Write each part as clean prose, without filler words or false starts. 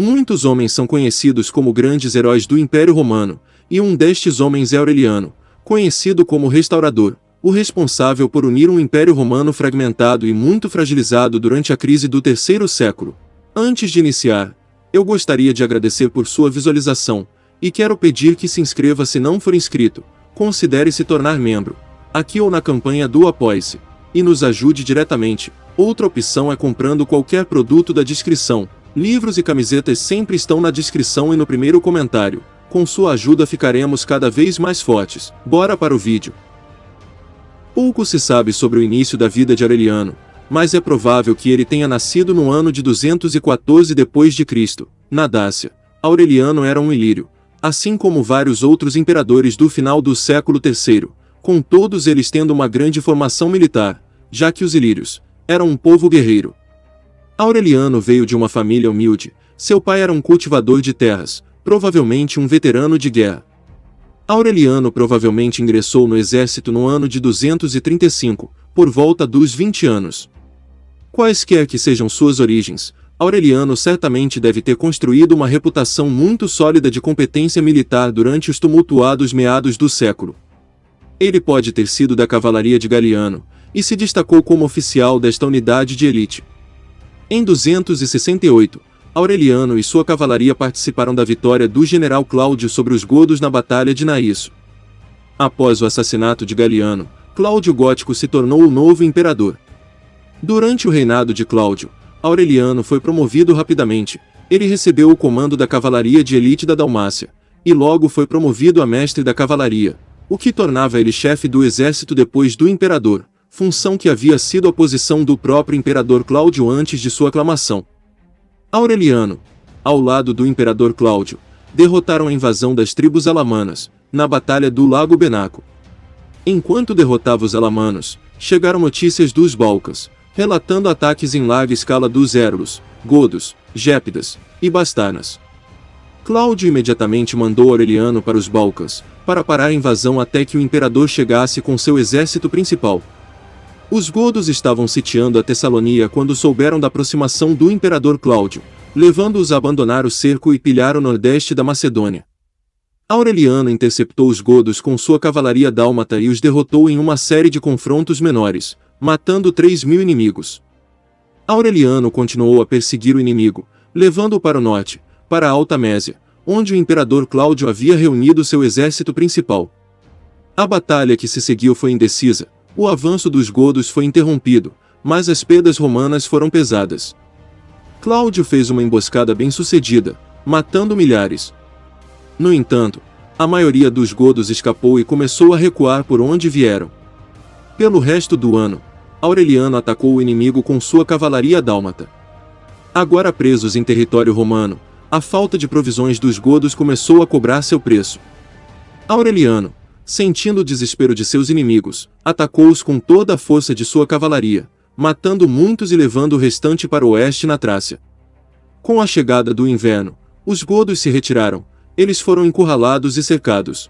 Muitos homens são conhecidos como grandes heróis do Império Romano, e um destes homens é Aureliano, conhecido como Restaurador, o responsável por unir um Império Romano fragmentado e muito fragilizado durante a crise do terceiro século. Antes de iniciar, eu gostaria de agradecer por sua visualização, e quero pedir que se inscreva se não for inscrito, considere se tornar membro, aqui ou na campanha do Apoie-se, e nos ajude diretamente. Outra opção é comprando qualquer produto da descrição. Livros e camisetas sempre estão na descrição e no primeiro comentário. Com sua ajuda ficaremos cada vez mais fortes. Bora para o vídeo. Pouco se sabe sobre o início da vida de Aureliano, mas é provável que ele tenha nascido no ano de 214 d.C., na Dácia. Aureliano era um ilírio, assim como vários outros imperadores do final do século III, com todos eles tendo uma grande formação militar, já que os ilírios eram um povo guerreiro. Aureliano veio de uma família humilde. Seu pai era um cultivador de terras, provavelmente um veterano de guerra. Aureliano provavelmente ingressou no exército no ano de 235, por volta dos 20 anos. Quaisquer que sejam suas origens, Aureliano certamente deve ter construído uma reputação muito sólida de competência militar durante os tumultuados meados do século. Ele pode ter sido da cavalaria de Galiano, e se destacou como oficial desta unidade de elite. Em 268, Aureliano e sua cavalaria participaram da vitória do general Cláudio sobre os godos na Batalha de Naísso. Após o assassinato de Galiano, Cláudio Gótico se tornou o novo imperador. Durante o reinado de Cláudio, Aureliano foi promovido rapidamente. Ele recebeu o comando da cavalaria de elite da Dalmácia, e logo foi promovido a mestre da cavalaria, o que tornava ele chefe do exército depois do imperador, função que havia sido a posição do próprio imperador Cláudio antes de sua aclamação. Aureliano, ao lado do imperador Cláudio, derrotaram a invasão das tribos alamanas, na Batalha do Lago Benaco. Enquanto derrotava os alamanos, chegaram notícias dos Balcãs, relatando ataques em larga escala dos Érulos, Godos, Gépidas e Bastarnas. Cláudio imediatamente mandou Aureliano para os Balcãs, para parar a invasão até que o imperador chegasse com seu exército principal. Os godos estavam sitiando a Tessalonia quando souberam da aproximação do imperador Cláudio, levando-os a abandonar o cerco e pilhar o nordeste da Macedônia. Aureliano interceptou os godos com sua cavalaria dálmata e os derrotou em uma série de confrontos menores, matando 3.000 inimigos. Aureliano continuou a perseguir o inimigo, levando-o para o norte, para a Alta Mésia, onde o imperador Cláudio havia reunido seu exército principal. A batalha que se seguiu foi indecisa. O avanço dos godos foi interrompido, mas as perdas romanas foram pesadas. Cláudio fez uma emboscada bem-sucedida, matando milhares. No entanto, a maioria dos godos escapou e começou a recuar por onde vieram. Pelo resto do ano, Aureliano atacou o inimigo com sua cavalaria dálmata. Agora presos em território romano, a falta de provisões dos godos começou a cobrar seu preço. Aureliano, sentindo o desespero de seus inimigos, atacou-os com toda a força de sua cavalaria, matando muitos e levando o restante para o oeste na Trácia. Com a chegada do inverno, os godos se retiraram, eles foram encurralados e cercados.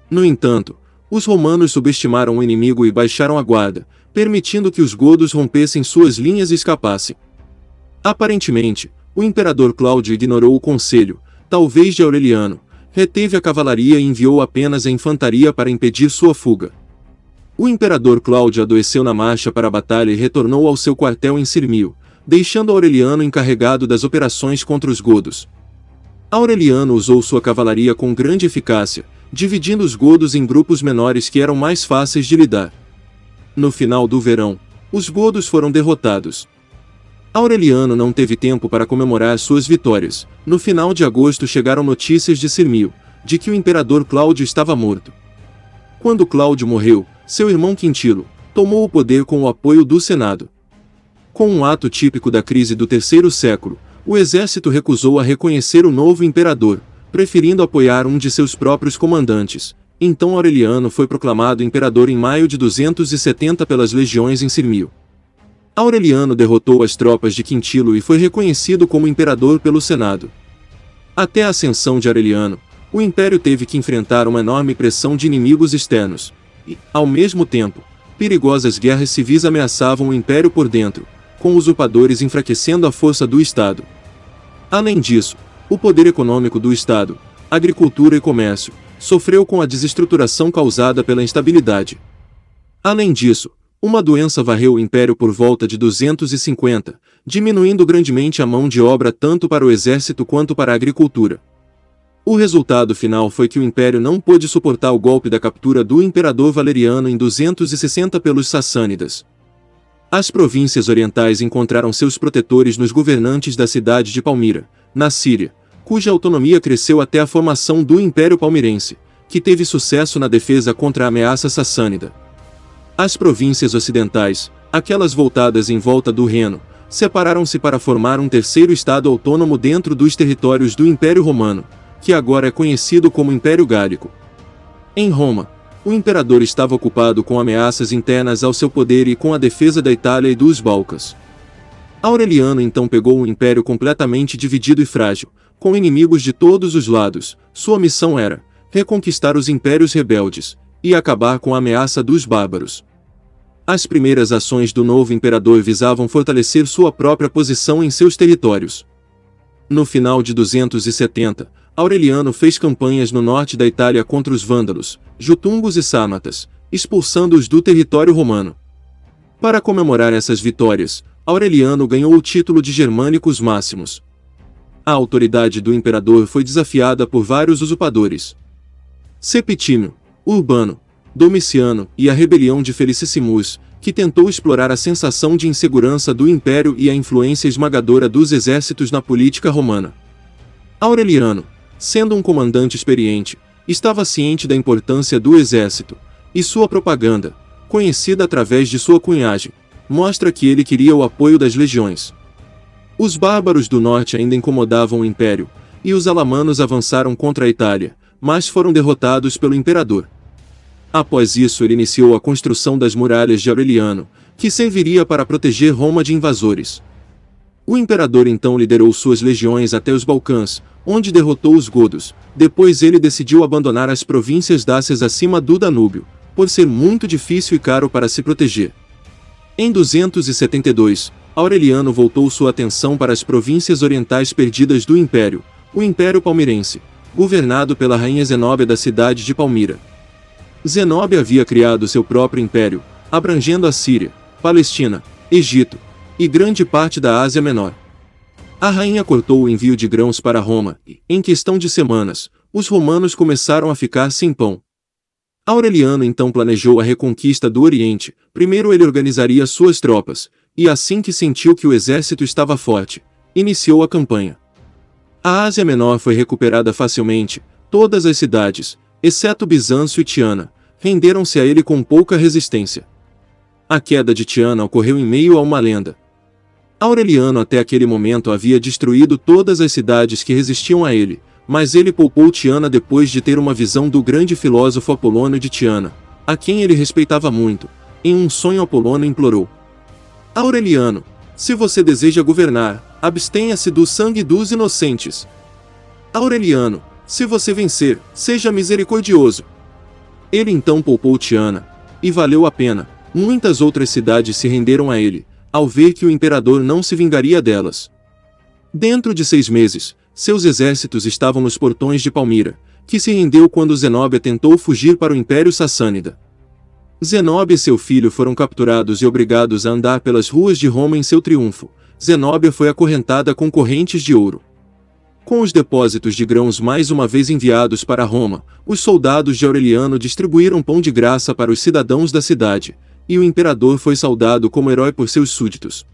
No entanto, os romanos subestimaram o inimigo e baixaram a guarda, permitindo que os godos rompessem suas linhas e escapassem. Aparentemente, o imperador Cláudio ignorou o conselho, talvez de Aureliano, reteve a cavalaria e enviou apenas a infantaria para impedir sua fuga. O imperador Cláudio adoeceu na marcha para a batalha e retornou ao seu quartel em Sirmio, deixando Aureliano encarregado das operações contra os godos. Aureliano usou sua cavalaria com grande eficácia, dividindo os godos em grupos menores que eram mais fáceis de lidar. No final do verão, os godos foram derrotados. Aureliano não teve tempo para comemorar suas vitórias. No final de agosto chegaram notícias de Sirmio, de que o imperador Cláudio estava morto. Quando Cláudio morreu, seu irmão Quintilo tomou o poder com o apoio do Senado. Com um ato típico da crise do terceiro século, o exército recusou a reconhecer o novo imperador, preferindo apoiar um de seus próprios comandantes. Então Aureliano foi proclamado imperador em maio de 270 pelas legiões em Sirmio. Aureliano derrotou as tropas de Quintilo e foi reconhecido como imperador pelo Senado. Até a ascensão de Aureliano, o império teve que enfrentar uma enorme pressão de inimigos externos, e, ao mesmo tempo, perigosas guerras civis ameaçavam o império por dentro, com usurpadores enfraquecendo a força do Estado. Além disso, o poder econômico do Estado, agricultura e comércio, sofreu com a desestruturação causada pela instabilidade. Além disso, uma doença varreu o império por volta de 250, diminuindo grandemente a mão de obra tanto para o exército quanto para a agricultura. O resultado final foi que o império não pôde suportar o golpe da captura do imperador Valeriano em 260 pelos sassânidas. As províncias orientais encontraram seus protetores nos governantes da cidade de Palmira, na Síria, cuja autonomia cresceu até a formação do Império Palmirense, que teve sucesso na defesa contra a ameaça sassânida. As províncias ocidentais, aquelas voltadas em volta do Reno, separaram-se para formar um terceiro estado autônomo dentro dos territórios do Império Romano, que agora é conhecido como Império Gálico. Em Roma, o imperador estava ocupado com ameaças internas ao seu poder e com a defesa da Itália e dos Balcãs. Aureliano então pegou um império completamente dividido e frágil, com inimigos de todos os lados. Sua missão era reconquistar os impérios rebeldes e acabar com a ameaça dos bárbaros. As primeiras ações do novo imperador visavam fortalecer sua própria posição em seus territórios. No final de 270, Aureliano fez campanhas no norte da Itália contra os vândalos, jutungos e sármatas, expulsando-os do território romano. Para comemorar essas vitórias, Aureliano ganhou o título de Germânicos Máximos. A autoridade do imperador foi desafiada por vários usurpadores. Septímio, Urbano, Domiciano e a rebelião de Felicissimus, que tentou explorar a sensação de insegurança do império e a influência esmagadora dos exércitos na política romana. Aureliano, sendo um comandante experiente, estava ciente da importância do exército, e sua propaganda, conhecida através de sua cunhagem, mostra que ele queria o apoio das legiões. Os bárbaros do norte ainda incomodavam o império, e os alamanos avançaram contra a Itália, mas foram derrotados pelo imperador. Após isso ele iniciou a construção das muralhas de Aureliano, que serviria para proteger Roma de invasores. O imperador então liderou suas legiões até os Balcãs, onde derrotou os godos. Depois ele decidiu abandonar as províncias dácias acima do Danúbio, por ser muito difícil e caro para se proteger. Em 272, Aureliano voltou sua atenção para as províncias orientais perdidas do império, o Império Palmirense, governado pela rainha Zenóbia da cidade de Palmira. Zenóbia havia criado seu próprio império, abrangendo a Síria, Palestina, Egito e grande parte da Ásia Menor. A rainha cortou o envio de grãos para Roma e, em questão de semanas, os romanos começaram a ficar sem pão. Aureliano então planejou a reconquista do Oriente. Primeiro ele organizaria suas tropas, e assim que sentiu que o exército estava forte, iniciou a campanha. A Ásia Menor foi recuperada facilmente. Todas as cidades, exceto Bizâncio e Tiana, renderam-se a ele com pouca resistência. A queda de Tiana ocorreu em meio a uma lenda. Aureliano até aquele momento havia destruído todas as cidades que resistiam a ele, mas ele poupou Tiana depois de ter uma visão do grande filósofo Apolônio de Tiana, a quem ele respeitava muito. Em um sonho Apolônio implorou: Aureliano, se você deseja governar, abstenha-se do sangue dos inocentes. Aureliano, se você vencer, seja misericordioso. Ele então poupou Tiana, e valeu a pena. Muitas outras cidades se renderam a ele, ao ver que o imperador não se vingaria delas. Dentro de 6 meses, seus exércitos estavam nos portões de Palmira, que se rendeu quando Zenóbia tentou fugir para o Império Sassânida. Zenóbia e seu filho foram capturados e obrigados a andar pelas ruas de Roma em seu triunfo. Zenóbia foi acorrentada com correntes de ouro. Com os depósitos de grãos mais uma vez enviados para Roma, os soldados de Aureliano distribuíram pão de graça para os cidadãos da cidade, e o imperador foi saudado como herói por seus súditos.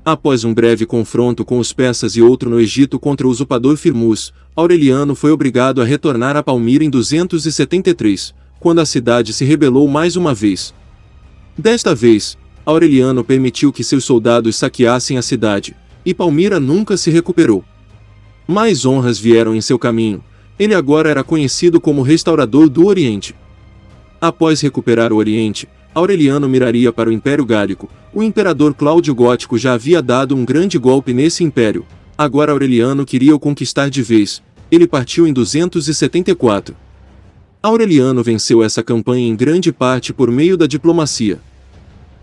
Após um breve confronto com os persas e outro no Egito contra o usurpador Firmus, Aureliano foi obrigado a retornar a Palmira em 273, quando a cidade se rebelou mais uma vez. Desta vez, Aureliano permitiu que seus soldados saqueassem a cidade, e Palmira nunca se recuperou. Mais honras vieram em seu caminho. Ele agora era conhecido como restaurador do Oriente. Após recuperar o Oriente, Aureliano miraria para o Império Gálico. O imperador Cláudio Gótico já havia dado um grande golpe nesse império. Agora Aureliano queria o conquistar de vez. Ele partiu em 274. Aureliano venceu essa campanha em grande parte por meio da diplomacia.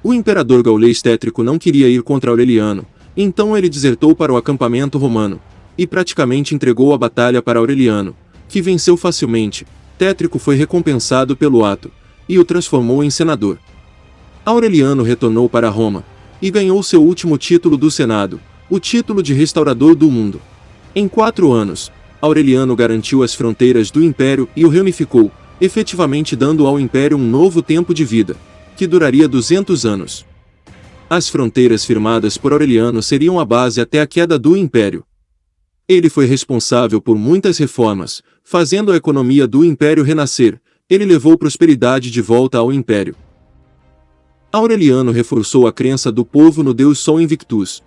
O imperador gaulês Tétrico não queria ir contra Aureliano, então ele desertou para o acampamento romano, e praticamente entregou a batalha para Aureliano, que venceu facilmente. Tétrico foi recompensado pelo ato, e o transformou em senador. Aureliano retornou para Roma, e ganhou seu último título do Senado, o título de restaurador do mundo. Em 4 anos, Aureliano garantiu as fronteiras do Império e o reunificou, efetivamente dando ao Império um novo tempo de vida, que duraria 200 anos. As fronteiras firmadas por Aureliano seriam a base até a queda do Império. Ele foi responsável por muitas reformas, fazendo a economia do Império renascer. Ele levou prosperidade de volta ao Império. Aureliano reforçou a crença do povo no Deus Sol Invictus.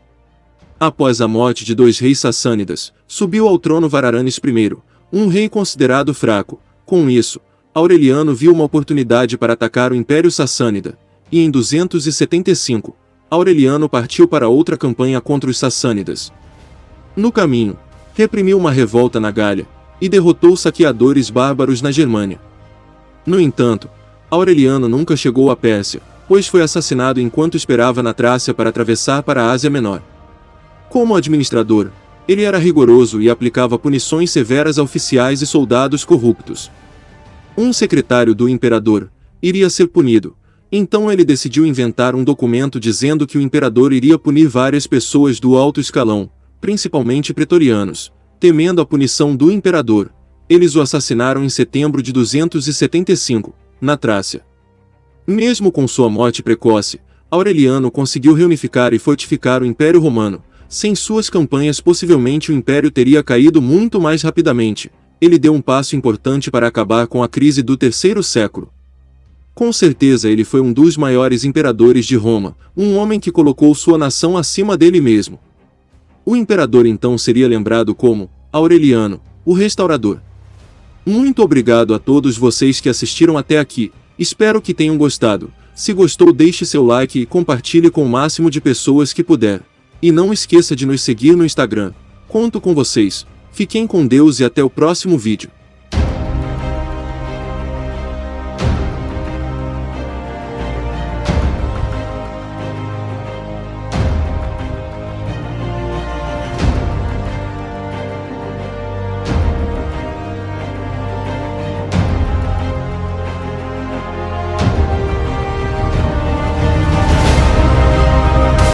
Após a morte de 2 reis sassânidas, subiu ao trono Vararanes I, um rei considerado fraco. Com isso, Aureliano viu uma oportunidade para atacar o Império Sassânida, e em 275, Aureliano partiu para outra campanha contra os sassânidas. No caminho, reprimiu uma revolta na Gália, e derrotou saqueadores bárbaros na Germânia. No entanto, Aureliano nunca chegou à Pérsia, pois foi assassinado enquanto esperava na Trácia para atravessar para a Ásia Menor. Como administrador, ele era rigoroso e aplicava punições severas a oficiais e soldados corruptos. Um secretário do imperador iria ser punido, então ele decidiu inventar um documento dizendo que o imperador iria punir várias pessoas do alto escalão, principalmente pretorianos. Temendo a punição do imperador, eles o assassinaram em setembro de 275, na Trácia. Mesmo com sua morte precoce, Aureliano conseguiu reunificar e fortificar o Império Romano. Sem suas campanhas, possivelmente o Império teria caído muito mais rapidamente. Ele deu um passo importante para acabar com a crise do 3º século. Com certeza ele foi um dos maiores imperadores de Roma, um homem que colocou sua nação acima dele mesmo. O imperador então seria lembrado como Aureliano, o Restaurador. Muito obrigado a todos vocês que assistiram até aqui, espero que tenham gostado. Se gostou, deixe seu like e compartilhe com o máximo de pessoas que puder. E não esqueça de nos seguir no Instagram. Conto com vocês. Fiquem com Deus e até o próximo vídeo.